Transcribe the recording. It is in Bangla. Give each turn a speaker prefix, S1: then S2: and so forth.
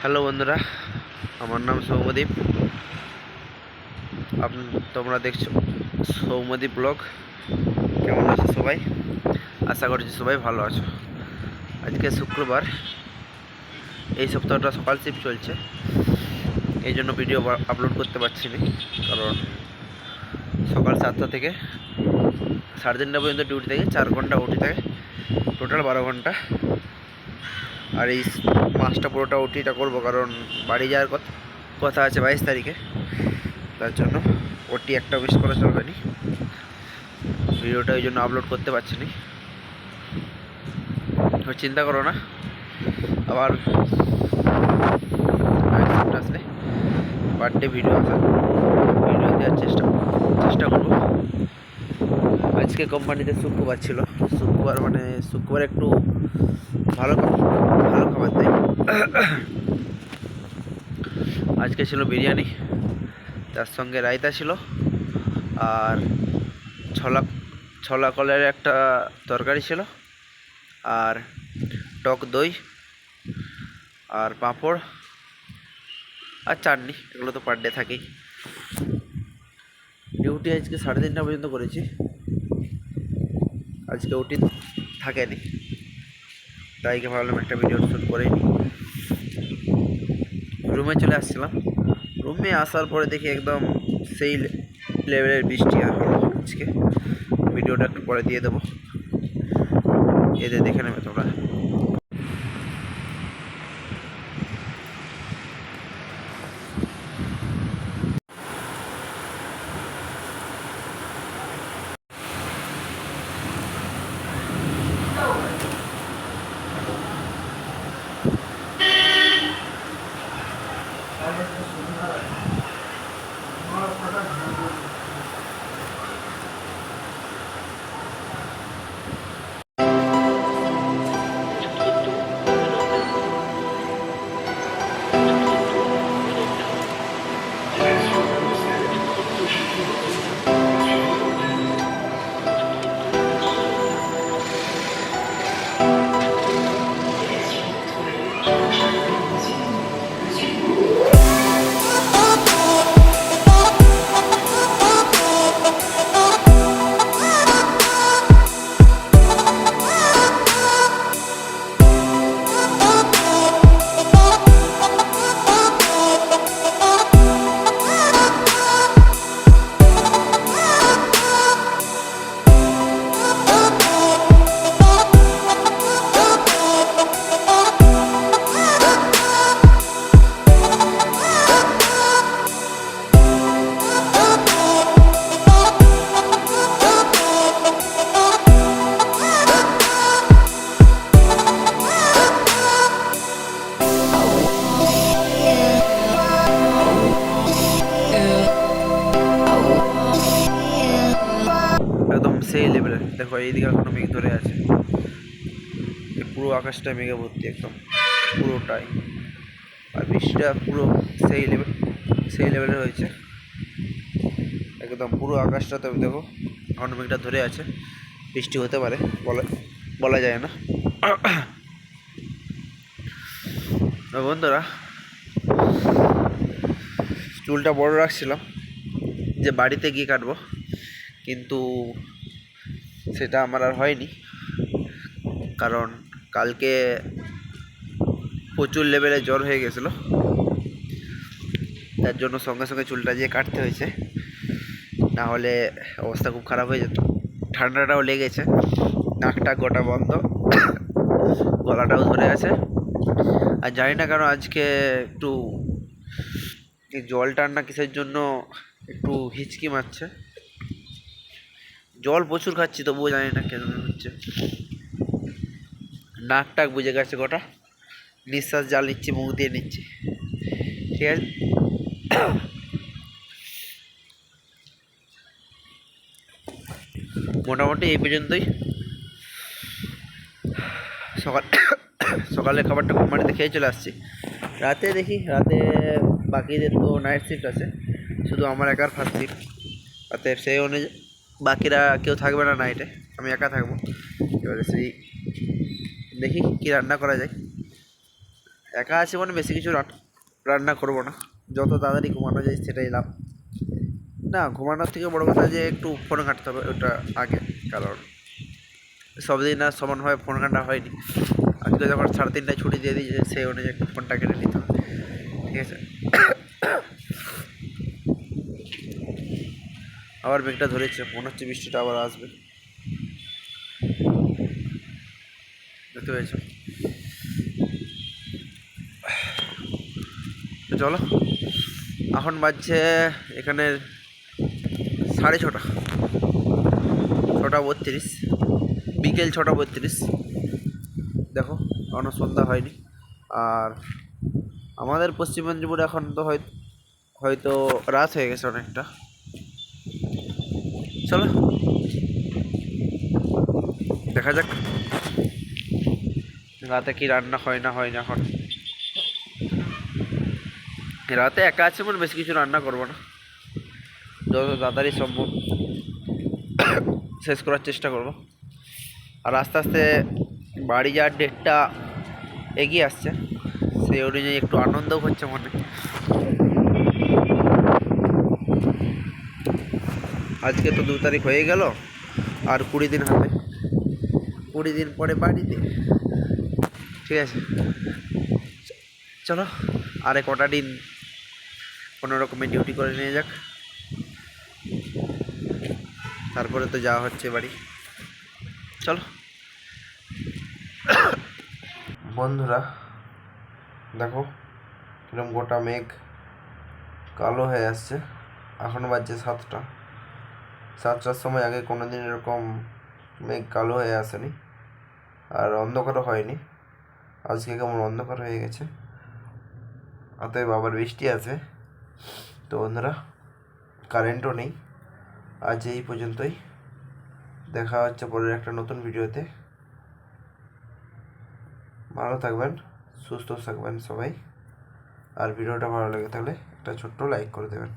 S1: হ্যালো বন্ধুরা, আমার নাম সৌম্যদীপ। তোমরা দেখছো সৌম্যদীপ ব্লগ। কেমন আছো সবাই? আশা করছি সবাই ভালো আছো। আজকে শুক্রবার, এই সপ্তাহটা সকাল শিফট চলছে, এই জন্য ভিডিও আপলোড করতে পারছি না। কারণ সকাল 7টা থেকে 3:30 পর্যন্ত ডিউটি থাকে, 4 ঘন্টা ওটি থাকে, টোটাল 12 ঘন্টা। আর এই মাসটা পুরোটা ওটিটা করবো, কারণ বাড়ি যাওয়ার কথা আছে 22 তারিখে। তার জন্য ওটি একটা মিস করা চলবে না। ভিডিওটা ওই জন্য আপলোড করতে পারছি না। চিন্তা করো না, আবার আসলে বার্থডে ভিডিও দেওয়ার চেষ্টা করবো। আজকে কোম্পানিতে শুক্রবার ছিল, শুক্রবার একটু ভালো খাবার দেয়। আজকে ছিল বিরিয়ানি, তার সঙ্গে রায়তা ছিল, আর ছোলা কলের একটা তরকারি ছিল, আর টক দই, আর পাঁপড়, আর চাটনি। এগুলো তো পার ডে থাকেই। ডিউটি আজকে 3:30 পর্যন্ত করেছি। আজকে ওটি থাকেনি, তাই ভাবলাম একটা ভিডিও শ্যুট করেই নি। রুমে চলে আসছিলাম। রুমে আসার পরে দেখি একদম সেই লেভেলের বৃষ্টি আর হলো আজকে। ভিডিওটা একটু পরে দিয়ে দেবো, এদের দেখে নেবে তোমরা। একদম সেই লেভেলের। দেখো এইদিকে এখনো মেঘ ধরে আছে, পুরো আকাশটা মেঘে ভর্তি, একদম পুরোটাই। আর বৃষ্টিটা পুরো সেই লেভেলের হয়েছে। একদম পুরো আকাশটাতে দেখো ঘন মেঘটা ধরে আছে। বৃষ্টি হতে পারে, বলা যায় না। বন্ধুরা, চুলটা বড় রাখছিলাম যে বাড়িতে গিয়ে কাটবো, কিন্তু সেটা আমার আর হয়নি। কারণ কালকে প্রচুর লেভেলে জ্বর হয়ে গেছিলো, তার জন্য সঙ্গে সঙ্গে চুলটা যেয়ে কাটতে হয়েছে, না হলে অবস্থা খুব খারাপ হয়ে যেত। ঠান্ডাটাও লেগেছে, নাকটা গোটা বন্ধ, গলাটাও ধরে আছে। আর জানি না কেন আজকে একটু জল টান্না কিসের জন্য একটু হিচকি মারছে। জল প্রচুর খাচ্ছি, তবুও জানি না কেন হচ্ছে। নাক টাক বুঝে গেছে গোটা, নিঃশ্বাস জাল নিচ্ছি, মুখ দিয়ে নিচ্ছি। ঠিক আছে, মোটামুটি এই পর্যন্তই। সকালে খাবারটা কোম্পানিতে খেয়ে চলে আসছি। রাতে দেখি, রাতে বাকিদের তো নাইট শিফট আছে, শুধু আমার একার ফার্স্ট শিফট। রাতে সেই অনুযায়ী বাকিরা কেউ থাকবে না নাইটে, আমি একা থাকবো। এবারে সেই দেখি কী রান্না করা যায়। একা আছি মানে বেশি কিছু রান্না করবো না, যত তাড়াতাড়ি ঘুমানো যায় সেটাই লাভ। না, ঘুমানোর থেকে বড় কথা যে একটু ফোন ঘাঁটতে হবে, ওটা আগে। কারণ সব দিন আর সমানভাবে ফোন ঘাঁটা হয়নি। আজকে যখন 3:30টায় ছুটি দিয়ে দিয়েছে, সেই অনুযায়ী একটু ফোনটা কেটে নিতে হবে, ঠিক আছে। আবার মেঘটা ধরেছে, মনে হচ্ছে বৃষ্টিটা আবার আসবে, দেখতে পেয়েছো। তো চলো, এখন বাজছে এখানে 6:30, 6:32, বিকেল 6:32। দেখো এখনও সন্ধ্যা হয়নি। আর আমাদের পশ্চিম মেদিনীপুরে এখন তো হয়তো রাত হয়ে গেছে অনেকটা। চলো দেখা যাক রাতে কি রান্না হয় না এখন। রাতে একা আছে মানে বেশি কিছু রান্না করবো না, যত তাড়াতাড়ি সম্ভব শেষ করার চেষ্টা করব। আর আস্তে আস্তে বাড়ি যাওয়ার ডেটটা এগিয়ে আসছে, সেই অনুযায়ী একটু আনন্দও হচ্ছে মনে। আজকে তো 2 তারিখ হয়ে গেল, আর 20 দিন হাতে, 20 দিন পরে বাড়িতে, ঠিক আছে। চলো আরে কটা দিন কোনো রকমে ডিউটি করে নিয়ে যাক, তারপরে তো যাওয়া হচ্ছে বাড়ি। চলো বন্ধুরা, দেখো কিরম গোটা মেঘ কালো হয়ে আসছে। এখন বাজছে 7টা, 7টার সময় আগে কোনো দিন এরকম মেঘ কালো হয়ে আসেনি, আর অন্ধকারও হয়নি। আজকে কেমন অন্ধকার হয়ে গেছে, অতএব আবার বৃষ্টি আছে। তো বন্ধুরা, কারেন্টও নেই, আজ এই পর্যন্তই। দেখা হচ্ছে পরের একটা নতুন ভিডিওতে। ভালো থাকবেন, সুস্থ থাকবেন সবাই। আর ভিডিওটা ভালো লেগে থাকলে একটা ছোট্ট লাইক করে দেবেন।